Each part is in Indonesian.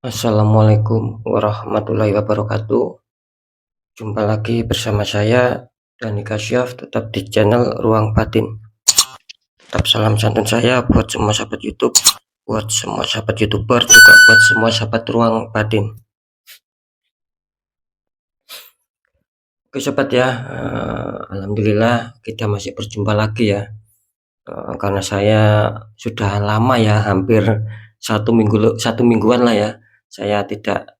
Assalamualaikum warahmatullahi wabarakatuh. Jumpa lagi bersama saya Dani Kasyaf, tetap di channel Ruang Batin. Tetap salam santun saya buat semua sahabat YouTube, buat semua sahabat YouTuber, juga buat semua sahabat Ruang Batin. Oke sobat ya, alhamdulillah kita masih berjumpa lagi ya. Karena saya sudah lama ya, hampir satu mingguan lah ya, saya tidak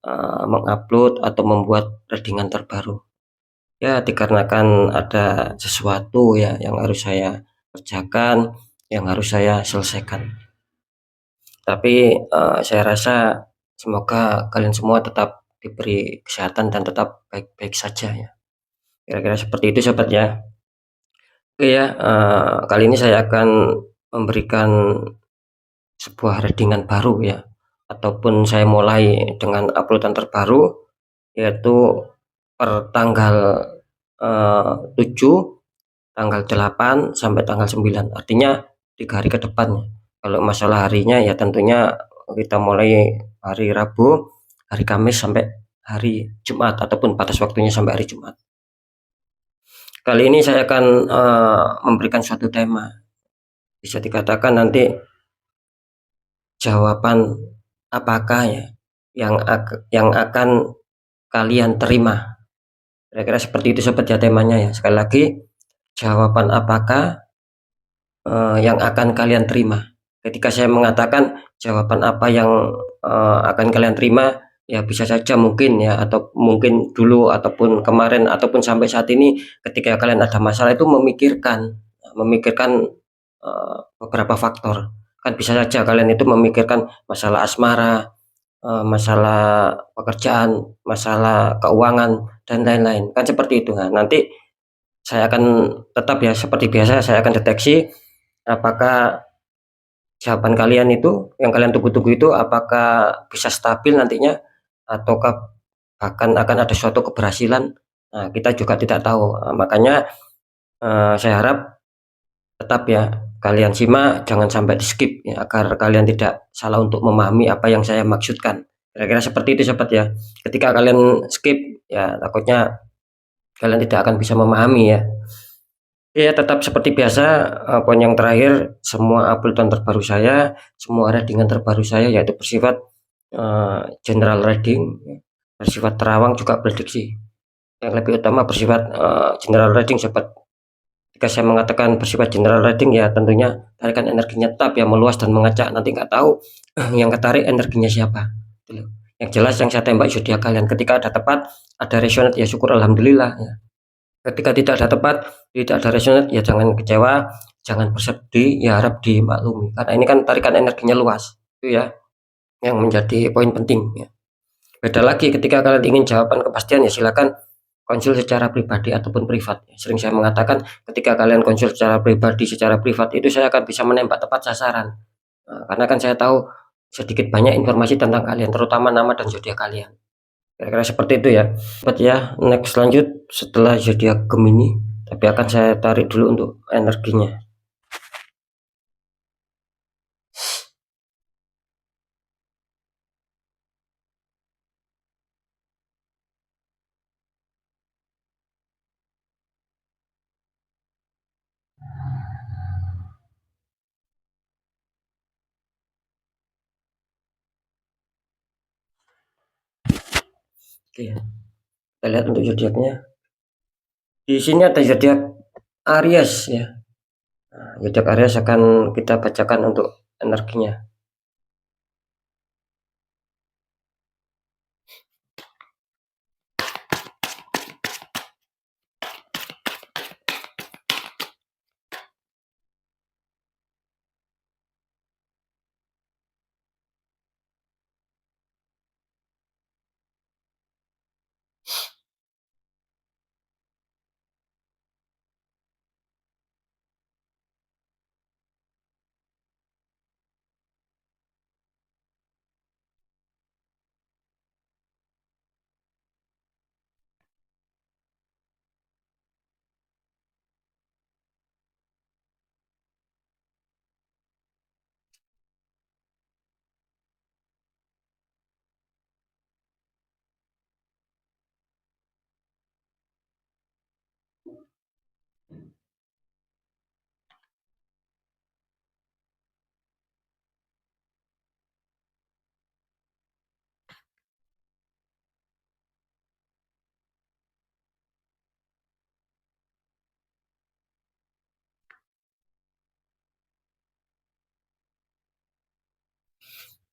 mengupload atau membuat readingan terbaru. Ya, dikarenakan ada sesuatu ya yang harus saya kerjakan, yang harus saya selesaikan. Tapi saya rasa semoga kalian semua tetap diberi kesehatan dan tetap baik-baik saja ya. Kira-kira seperti itu sobat ya. Oke ya, kali ini saya akan memberikan sebuah readingan baru ya, ataupun saya mulai dengan uploadan terbaru, yaitu per tanggal 7, tanggal 8 sampai tanggal 9, artinya 3 hari ke depan. Kalau masalah harinya ya tentunya kita mulai hari Rabu, hari Kamis sampai hari Jumat, ataupun batas waktunya sampai hari Jumat. Kali ini saya akan memberikan suatu tema, bisa dikatakan nanti jawaban apakah ya yang akan kalian terima. Kira-kira seperti itu sobat ya temanya ya. Sekali lagi, jawaban apakah yang akan kalian terima. Ketika saya mengatakan jawaban apa yang akan kalian terima, ya bisa saja mungkin ya, atau mungkin dulu ataupun kemarin ataupun sampai saat ini, ketika kalian ada masalah itu memikirkan beberapa faktor. Kan bisa saja kalian itu memikirkan masalah asmara, masalah pekerjaan, masalah keuangan dan lain-lain. Kan seperti itu. Nah, nanti saya akan tetap ya seperti biasa, saya akan deteksi apakah jawaban kalian itu yang kalian tunggu-tunggu itu apakah bisa stabil nantinya, ataukah bahkan akan ada suatu keberhasilan. Nah, kita juga tidak tahu. Makanya saya harap tetap ya kalian simak, jangan sampai di skip ya, agar kalian tidak salah untuk memahami apa yang saya maksudkan. Kira-kira seperti itu sobat ya. Ketika kalian skip ya takutnya kalian tidak akan bisa memahami ya. Ya, tetap seperti biasa, poin yang terakhir, semua uploadan terbaru saya, semua readingan terbaru saya yaitu bersifat general reading, bersifat terawang juga prediksi. Yang lebih utama bersifat general reading sobat. Jika saya mengatakan bersifat general reading ya tentunya tarikan energinya tetap ya meluas dan mengacak, nanti nggak tahu yang ketarik energinya siapa. Yang jelas yang saya tembak zodiak kalian, ketika ada tepat, ada resonate ya syukur alhamdulillah ya. Ketika tidak ada tepat, tidak ada resonate ya jangan kecewa, jangan bersedih, ya harap dimaklumi. Karena ini kan tarikan energinya luas, itu ya yang menjadi poin penting ya. Beda lagi ketika kalian ingin jawaban kepastian ya silakan konsul secara pribadi ataupun privat. Sering saya mengatakan ketika kalian konsul secara pribadi, secara privat itu saya akan bisa menembak tepat sasaran. Karena kan saya tahu sedikit banyak informasi tentang kalian, terutama nama dan zodiak kalian. Kira-kira seperti itu ya. Cepat ya, next lanjut setelah zodiak Gemini, tapi akan saya tarik dulu untuk energinya. Oke, kita lihat untuk zodiaknya. Di sini ada zodiak Aries ya. Zodiak Aries akan kita bacakan untuk energinya.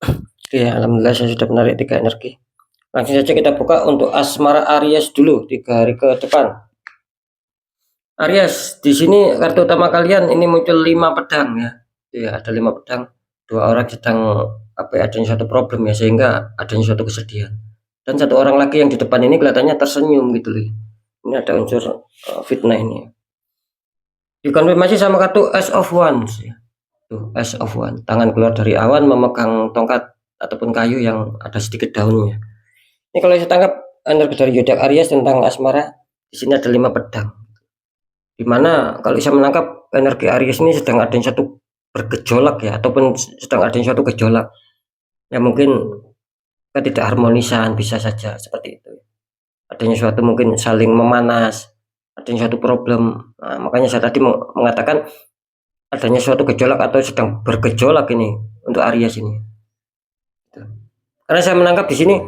Oke, alhamdulillah saya sudah menarik 3 energi. Langsung saja kita buka untuk asmara Aries dulu 3 hari ke depan. Aries, di sini kartu utama kalian ini muncul 5 pedang ya. Ya, ada 5 pedang. 2 orang sedang adanya suatu problem ya, sehingga adanya suatu kesedihan. Dan 1 orang lagi yang di depan ini kelihatannya tersenyum gitu loh. Ini ada unsur fitnah ini. Dikonfirmasi sama kartu Ace of Wands ya. Tuh, Ace of Wands. Tangan keluar dari awan memegang tongkat ataupun kayu yang ada sedikit daunnya. Ini kalau saya tangkap energi dari zodiak Aries tentang asmara, di sini ada 5 pedang. Dimana kalau saya menangkap energi Aries ini sedang ada yang satu bergejolak ya, ataupun sedang ada yang suatu gejolak. Ya mungkin ketidakharmonisan bisa saja seperti itu. Adanya suatu mungkin saling memanas, adanya suatu problem. Nah, makanya saya tadi mengatakan adanya suatu gejolak atau sedang bergejolak ini untuk Aries ini. Karena saya menangkap di sini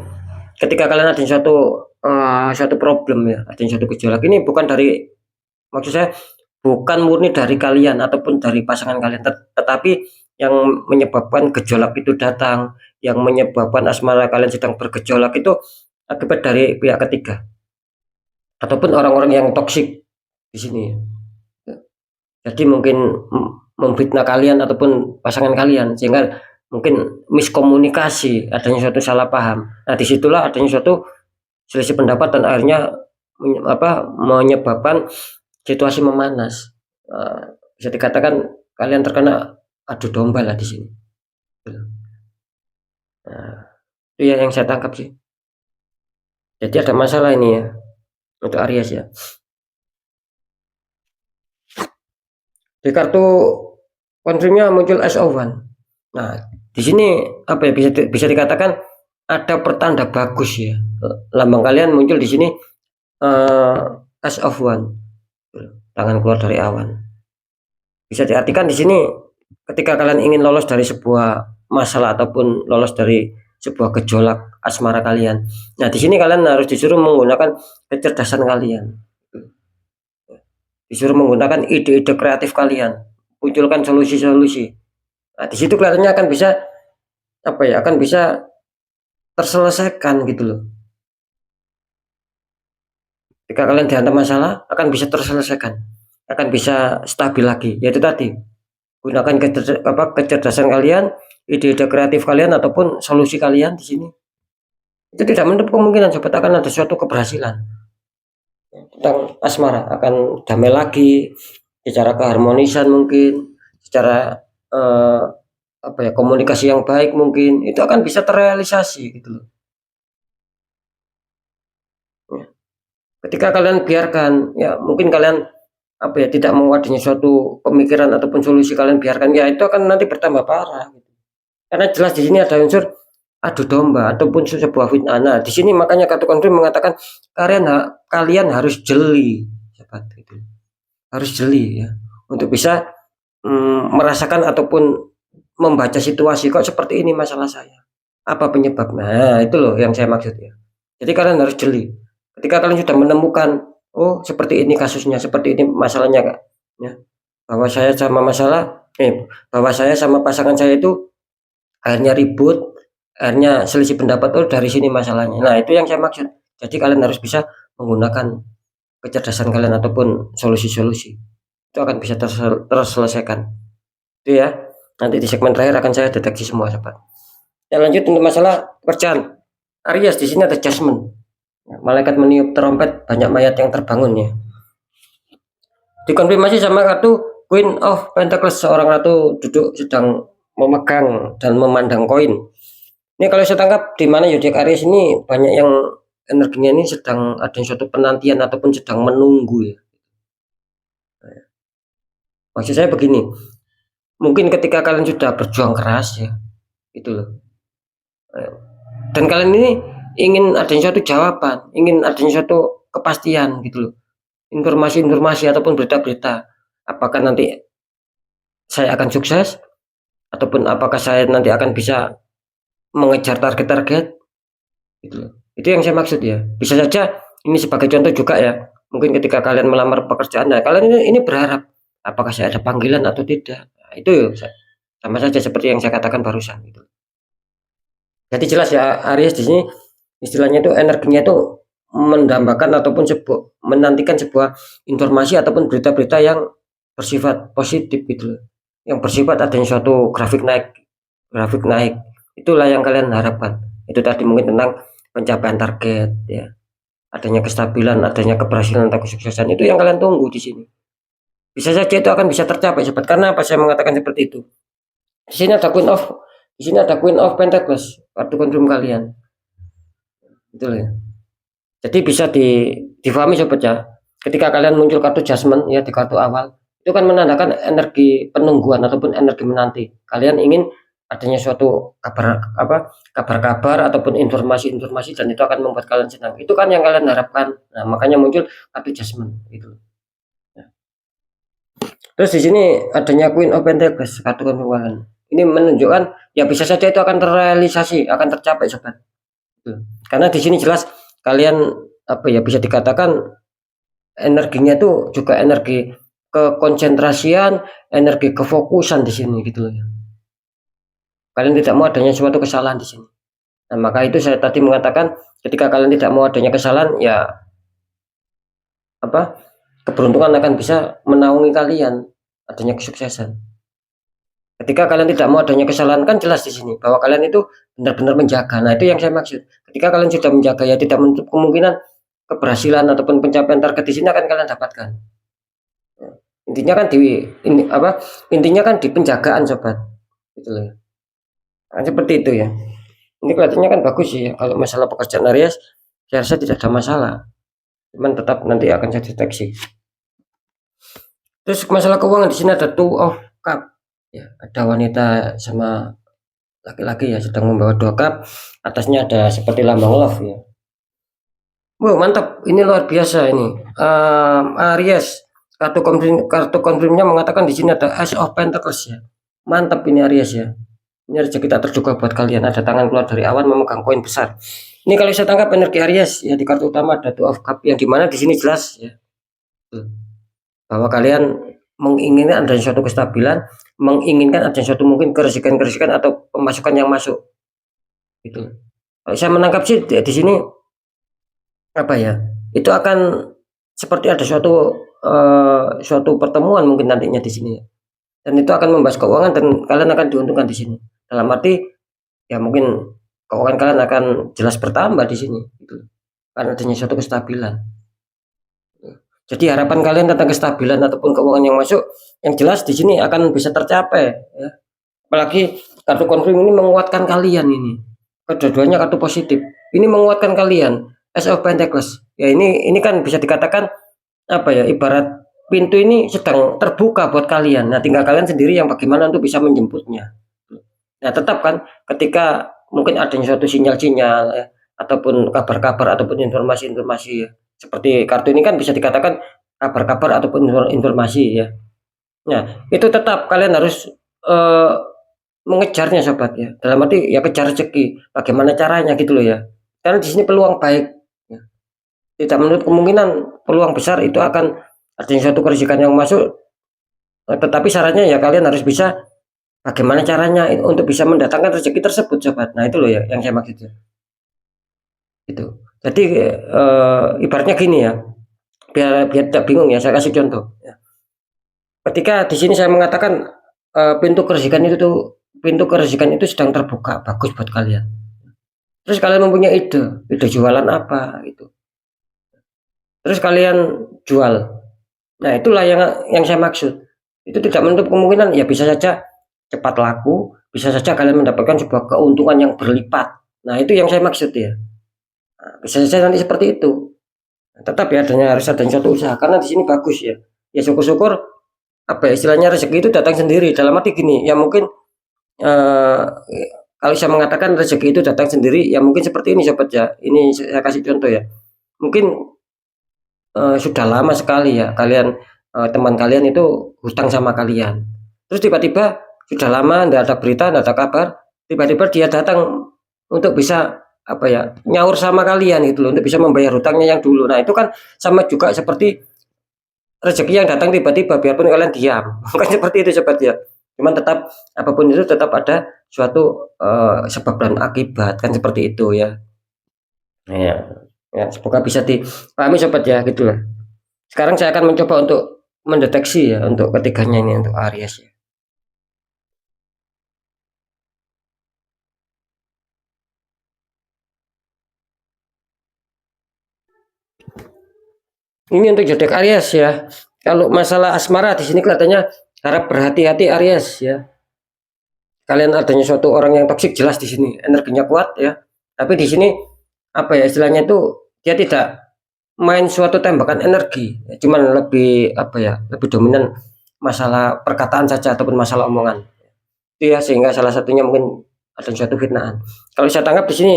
ketika kalian ada suatu problem ya, ada suatu gejolak ini bukan dari, maksud saya bukan murni dari kalian ataupun dari pasangan kalian, tetapi yang menyebabkan gejolak itu datang, yang menyebabkan asmara kalian sedang bergejolak itu akibat dari pihak ketiga ataupun orang-orang yang toksik di sini. Jadi mungkin memfitnah kalian ataupun pasangan kalian sehingga mungkin miskomunikasi, adanya suatu salah paham. Nah, disitulah adanya suatu selisih pendapat dan akhirnya menyebabkan situasi memanas. Bisa dikatakan kalian terkena adu domba lah di sini. Nah, itu ya yang saya tangkap sih. Jadi ada masalah ini ya untuk Aries ya. Di kartu konfirmnya muncul Ace of Wands. Nah, di sini bisa dikatakan ada pertanda bagus ya. Lambang kalian muncul di sini Ace of Wands. Tangan keluar dari awan. Bisa diartikan di sini ketika kalian ingin lolos dari sebuah masalah ataupun lolos dari sebuah gejolak asmara kalian. Nah, di sini kalian harus disuruh menggunakan kecerdasan kalian. Disuruh menggunakan ide-ide kreatif kalian, munculkan solusi-solusi. Nah, di situ kelihatannya akan bisa terselesaikan gitu loh. Ketika kalian dihantam masalah, akan bisa terselesaikan, akan bisa stabil lagi. Yaitu tadi, gunakan kecerdasan kalian, ide-ide kreatif kalian ataupun solusi kalian di sini. Itu tidak menutup kemungkinan sobat akan ada suatu keberhasilan tentang asmara, akan damai lagi secara keharmonisan, mungkin secara komunikasi yang baik, mungkin itu akan bisa terrealisasi gitu loh. Ya. Ketika kalian biarkan ya, mungkin kalian tidak mau adanya suatu pemikiran ataupun solusi, kalian biarkan ya, itu akan nanti bertambah parah gitu. Karena jelas di sini ada unsur adu domba ataupun sebuah fitnah. Nah, di sini makanya kartu konfirm mengatakan kalian harus jeli, gitu. Harus jeli ya untuk bisa merasakan ataupun membaca situasi, kok seperti ini masalah saya, apa penyebabnya. Nah, itu loh yang saya maksud ya. Jadi kalian harus jeli. Ketika kalian sudah menemukan, oh seperti ini kasusnya, seperti ini masalahnya Kak, ya, bahwa saya sama pasangan saya itu akhirnya ribut, akhirnya selisih pendapat, oh dari sini masalahnya. Nah, itu yang saya maksud. Jadi kalian harus bisa menggunakan kecerdasan kalian ataupun solusi-solusi. Itu akan bisa terselesaikan. Itu ya. Nanti di segmen terakhir akan saya deteksi semua sobat. Ya, lanjut untuk masalah pekerjaan. Aries, di sini ada Judgment. Malaikat meniup trompet, banyak mayat yang terbangun ya. Dikonfirmasi sama kartu Queen of Pentacles, seorang ratu duduk sedang memegang dan memandang koin. Ini kalau saya tangkap di mana zodiak Aries ini banyak yang energinya ini sedang ada suatu penantian ataupun sedang menunggu ya. Maksud saya begini, mungkin ketika kalian sudah berjuang keras ya, itu loh. Dan kalian ini ingin adanya suatu jawaban, ingin adanya suatu kepastian gitu loh. Informasi-informasi ataupun berita-berita, apakah nanti saya akan sukses ataupun apakah saya nanti akan bisa mengejar target-target gitu loh. Itu yang saya maksud ya. Bisa saja ini sebagai contoh juga ya. Mungkin ketika kalian melamar pekerjaan, nah kalian ini berharap apakah saya ada panggilan atau tidak. Nah, itu ya sama saja seperti yang saya katakan barusan gitu. Jadi jelas ya, Aries di sini istilahnya itu energinya itu mendambakan ataupun menantikan sebuah informasi ataupun berita-berita yang bersifat positif gitu loh. Yang bersifat adanya suatu grafik naik. Itulah yang kalian harapkan. Itu tadi mungkin tentang pencapaian target ya. Adanya kestabilan, adanya keberhasilan atau kesuksesan, itu yang kalian tunggu di sini. Bisa saja itu akan bisa tercapai sobat. Karena apa saya mengatakan seperti itu? Di sini ada Queen of Pentacles, kartu confirm kalian. Betul ya. Jadi bisa difahami sobat ya. Ketika kalian muncul kartu Judgment ya di kartu awal, itu kan menandakan energi penungguan ataupun energi menanti. Kalian ingin adanya suatu kabar-kabar ataupun informasi-informasi, dan itu akan membuat kalian senang. Itu kan yang kalian harapkan. Nah, makanya muncul kartu Judgment gitu. Ya. Terus di sini adanya Queen of Pentacles, kartu keuangan. Ini menunjukkan ya bisa saja itu akan terrealisasi, akan tercapai sobat. Karena di sini jelas kalian bisa dikatakan energinya itu juga energi kekonsentrasian, energi kefokusan di sini gitu loh. Kalian tidak mau adanya suatu kesalahan di sini. Nah, maka itu saya tadi mengatakan ketika kalian tidak mau adanya kesalahan, ya keberuntungan akan bisa menaungi kalian adanya kesuksesan. Ketika kalian tidak mau adanya kesalahan, kan jelas di sini bahwa kalian itu benar-benar menjaga. Nah, itu yang saya maksud. Ketika kalian sudah menjaga, ya tidak menutup kemungkinan keberhasilan ataupun pencapaian target di sini akan kalian dapatkan. Intinya kan di penjagaan sobat. Gitu loh. Nah, seperti itu ya. Ini kelihatannya kan bagus sih ya. Kalau masalah pekerjaan Aries, saya rasa tidak ada masalah. Cuman tetap nanti akan saya deteksi. Terus masalah keuangan di sini ada Two of Cup. Ya, ada wanita sama laki-laki ya sedang membawa 2 cup. Atasnya ada seperti lambang love ya. Wow, mantap. Ini luar biasa ini. Aries, kartu konfirmnya mengatakan di sini ada Ace of Pentacles ya. Mantap ini Aries ya. Ini rezeki tak terduga buat kalian. Ada tangan keluar dari awan memegang koin besar. Ini kalau saya tangkap energi Aries ya, di kartu utama ada Two of Cup yang dimana di sini jelas ya bahwa kalian menginginkan ada suatu kestabilan, menginginkan ada suatu mungkin keresikan atau pemasukan yang masuk. Gitu. Kalau saya menangkap sih di sini itu akan seperti ada suatu pertemuan mungkin nantinya di sini. Dan itu akan membahas keuangan dan kalian akan diuntungkan di sini. Dalam arti ya mungkin keuangan kalian akan jelas bertambah di sini gitu. Karena adanya suatu kestabilan. Jadi harapan kalian tentang kestabilan ataupun keuangan yang masuk yang jelas di sini akan bisa tercapai ya. Apalagi kartu confirm ini menguatkan kalian ini. Kedua-duanya kartu positif. Ini menguatkan kalian. Ace of Pentacles. Ya ini kan bisa dikatakan ibarat pintu ini sedang terbuka buat kalian. Nah, tinggal kalian sendiri yang bagaimana untuk bisa menjemputnya. Nah, tetap kan ketika mungkin adanya suatu sinyal-sinyal ya, ataupun kabar-kabar ataupun informasi-informasi ya. Seperti kartu ini kan bisa dikatakan kabar-kabar ataupun informasi ya. Nah, itu tetap kalian harus mengejarnya sobat ya. Dalam arti ya kejar rezeki. Bagaimana caranya gitu loh ya. Karena di sini peluang baik. Ya. Tidak menutup kemungkinan peluang besar itu akan adanya suatu keresikan yang masuk. Tetapi syaratnya ya kalian harus bisa bagaimana caranya untuk bisa mendatangkan rezeki tersebut sobat. Nah, itu loh ya yang saya maksudnya. Itu. Jadi ibaratnya gini ya, biar tidak bingung ya, saya kasih contoh. Ya. Ketika di sini saya mengatakan pintu keresikan itu sedang terbuka, bagus buat kalian. Terus kalian mempunyai ide jualan apa gitu. Terus kalian jual. Nah, itulah yang saya maksud. Itu tidak menutup kemungkinan ya bisa saja cepat laku, bisa saja kalian mendapatkan sebuah keuntungan yang berlipat. Nah, itu yang saya maksud ya. Bisa saja nanti seperti itu. Tetap ya harus ada suatu usaha karena di sini bagus ya. Ya syukur-syukur istilahnya rezeki itu datang sendiri. Dalam arti gini, ya mungkin kalau saya mengatakan rezeki itu datang sendiri, ya mungkin seperti ini sobat ya. Ini saya kasih contoh ya. Mungkin sudah lama sekali ya kalian teman kalian itu hutang sama kalian. Terus tiba-tiba sudah lama tidak ada berita, tidak ada kabar, tiba-tiba dia datang untuk bisa nyaur sama kalian gitu loh, untuk bisa membayar hutangnya yang dulu. Nah, itu kan sama juga seperti rezeki yang datang tiba-tiba biarpun kalian diam. Kan seperti itu sobat ya. Cuman tetap apapun itu tetap ada suatu sebab dan akibat, kan seperti itu ya. Ya, ya semoga bisa dipahami sobat ya, gitulah. Sekarang saya akan mencoba untuk mendeteksi ya untuk ketiganya ini, untuk Aries ya. Ini untuk zodiak Aries ya. Kalau masalah asmara di sini kelihatannya harap berhati-hati Aries ya. Kalian adanya suatu orang yang toksik jelas di sini, energinya kuat ya. Tapi di sini apa ya istilahnya itu, dia tidak main suatu tembakan energi, ya, cuman lebih apa ya, lebih dominan masalah perkataan saja ataupun masalah omongan. Itu ya, sehingga salah satunya mungkin ada suatu fitnaan. Kalau saya tangkap di sini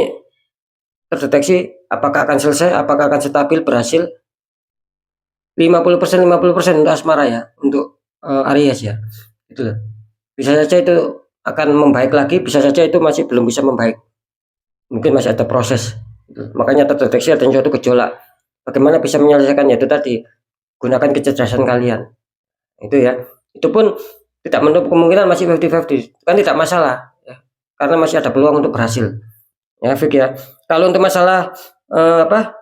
terdeteksi apakah akan selesai, apakah akan stabil, berhasil 50% 50% untuk asmara ya, untuk Aries ya. Itu loh. Bisa saja itu akan membaik lagi, bisa saja itu masih belum bisa membaik. Mungkin masih ada proses. Gitu. Makanya terdeteksi ada suatu gejolak. Bagaimana bisa menyelesaikan itu tadi? Gunakan kecerdasan kalian. Itu ya. Itu pun tidak menutup kemungkinan masih 50-50. Kan tidak masalah ya. Karena masih ada peluang untuk berhasil. Ya, Fik ya. Kalau untuk masalah apa?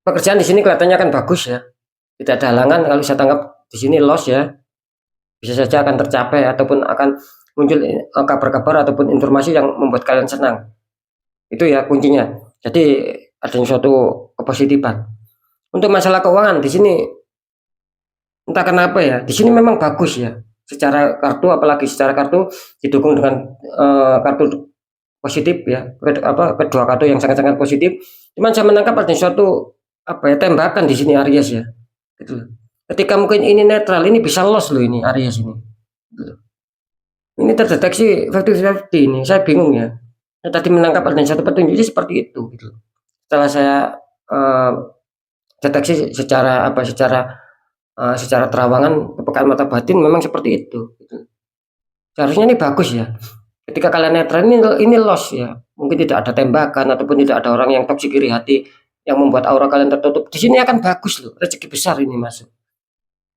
Pekerjaan di sini kelihatannya akan bagus ya. Tidak ada halangan, kalau saya tangkap di sini loss ya. Bisa saja akan tercapai ataupun akan muncul kabar-kabar ataupun informasi yang membuat kalian senang. Itu ya kuncinya. Jadi ada suatu kepositifan. Untuk masalah keuangan di sini entah kenapa ya, di sini memang bagus ya. Secara kartu, apalagi secara kartu didukung dengan kartu positif ya, kedua kartu yang sangat-sangat positif. Cuman saya menangkap ada suatu apa ya, tembakan di sini Aries ya. Gitu. Ketika mungkin ini netral, ini bisa loss loh ini Aries ini. Gitu. Ini terdeteksi 50-50 ini, saya bingung ya. Saya tadi menangkap ada satu petunjuk seperti itu gitu. Setelah saya deteksi secara apa, secara terawangan kepekaan mata batin memang seperti itu gitu. Seharusnya ini bagus ya. Ketika kalian netral ini loss ya. Mungkin tidak ada tembakan ataupun tidak ada orang yang toksik iri hati yang membuat aura kalian tertutup. Di sini akan bagus loh, rezeki besar ini masuk.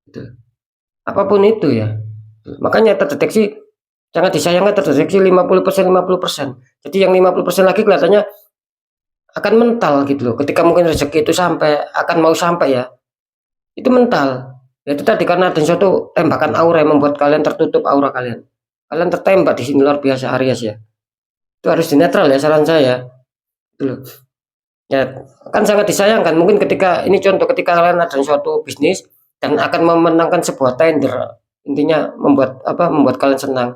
Gitu. Apapun itu ya. Makanya terdeteksi, jangan disayangkan terdeteksi 50% 50%. Jadi yang 50% lagi kelihatannya akan mental gitu loh. Ketika mungkin rezeki itu akan mau sampai ya. Itu mental. Ya itu tadi karena ada suatu tembakan aura yang membuat kalian tertutup aura kalian. Kalian tertembak di sini luar biasa Aries ya. Itu harus dinetral ya saran saya. Gitu loh. Ya kan sangat disayangkan mungkin ketika ini contoh ketika kalian ada suatu bisnis dan akan memenangkan sebuah tender, intinya membuat kalian senang.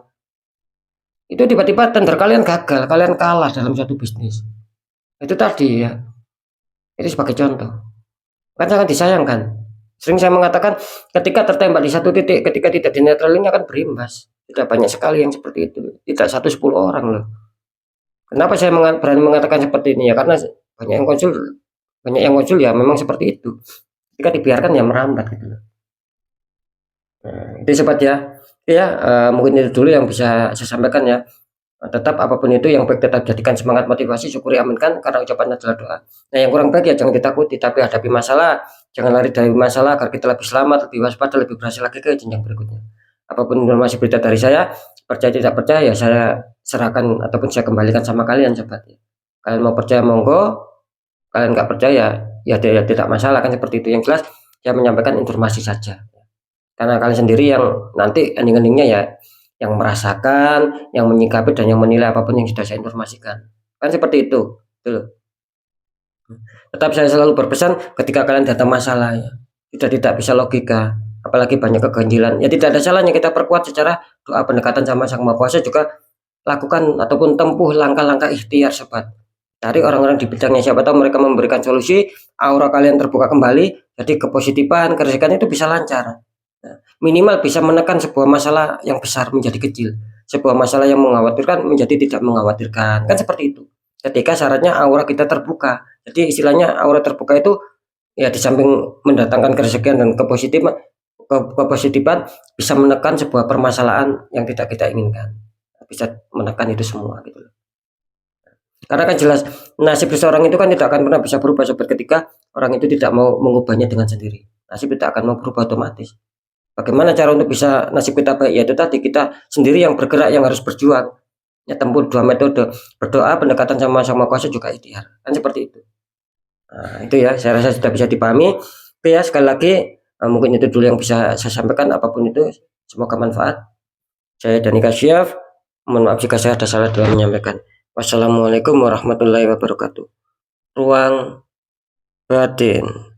Itu tiba-tiba tender kalian gagal, kalian kalah dalam suatu bisnis. Itu tadi ya. Itu sebagai contoh. Kan sangat disayangkan. Sering saya mengatakan ketika tertembak di satu titik, ketika tidak dinetralin akan berimbas. Tidak banyak sekali yang seperti itu. Tidak 1-10 orang loh. Kenapa saya berani mengatakan seperti ini ya? Karena banyak yang muncul ya memang seperti itu. Ketika dibiarkan ya merambat gitu loh. Nah, itu sobat ya. Ya, mungkin itu dulu yang bisa saya sampaikan ya. Tetap apapun itu yang baik tetap jadikan semangat, motivasi, syukuri, aminkan, karena ucapan adalah doa. Nah yang kurang baik ya jangan ditakuti, tapi hadapi masalah, jangan lari dari masalah agar kita lebih selamat, lebih waspada, lebih berhasil lagi ke jenjang berikutnya. Apapun informasi berita dari saya, percaya tidak percaya ya saya serahkan ataupun saya kembalikan sama kalian sobat ya. Kalian mau percaya monggo, kalian nggak percaya ya tidak masalah, kan seperti itu. Yang jelas saya menyampaikan informasi saja, karena kalian sendiri yang nanti ending-endingnya ya yang merasakan, yang menyikapi dan yang menilai apapun yang sudah saya informasikan. Kan seperti itu. Betul. Tetap saya selalu berpesan ketika kalian datang masalah ya, tidak bisa logika, apalagi banyak keganjilan. Ya tidak ada salahnya kita perkuat secara doa, pendekatan sama Sang Maha Kuasa, juga lakukan ataupun tempuh langkah-langkah ikhtiar sobat. Cari orang-orang di bidangnya, siapa tahu mereka memberikan solusi, aura kalian terbuka kembali, jadi kepositifan, kerezekian itu bisa lancar. Minimal bisa menekan sebuah masalah yang besar menjadi kecil, sebuah masalah yang mengkhawatirkan menjadi tidak mengkhawatirkan, kan seperti itu. Ketika syaratnya aura kita terbuka, jadi istilahnya aura terbuka itu ya di samping mendatangkan kerezekian dan kepositifan, bisa menekan sebuah permasalahan yang tidak kita inginkan, bisa menekan itu semua gitu loh. Karena kan jelas nasib seseorang itu kan tidak akan pernah bisa berubah sobat ketika orang itu tidak mau mengubahnya dengan sendiri. Nasib tidak akan mau berubah otomatis. Bagaimana cara untuk bisa nasib kita baik? Yaitu tadi kita sendiri yang bergerak, yang harus berjuang. Ya, tempuh 2 metode, berdoa, pendekatan sama kuasa, juga ikhtiar. Kan seperti itu. Nah, itu ya, saya rasa sudah bisa dipahami. Oke ya, sekali lagi mungkin itu dulu yang bisa saya sampaikan. Apapun itu, semoga manfaat. Saya Dani Kasyaf. Mohon maaf jika saya ada salah dalam menyampaikan. Wassalamualaikum warahmatullahi wabarakatuh. Ruang batin.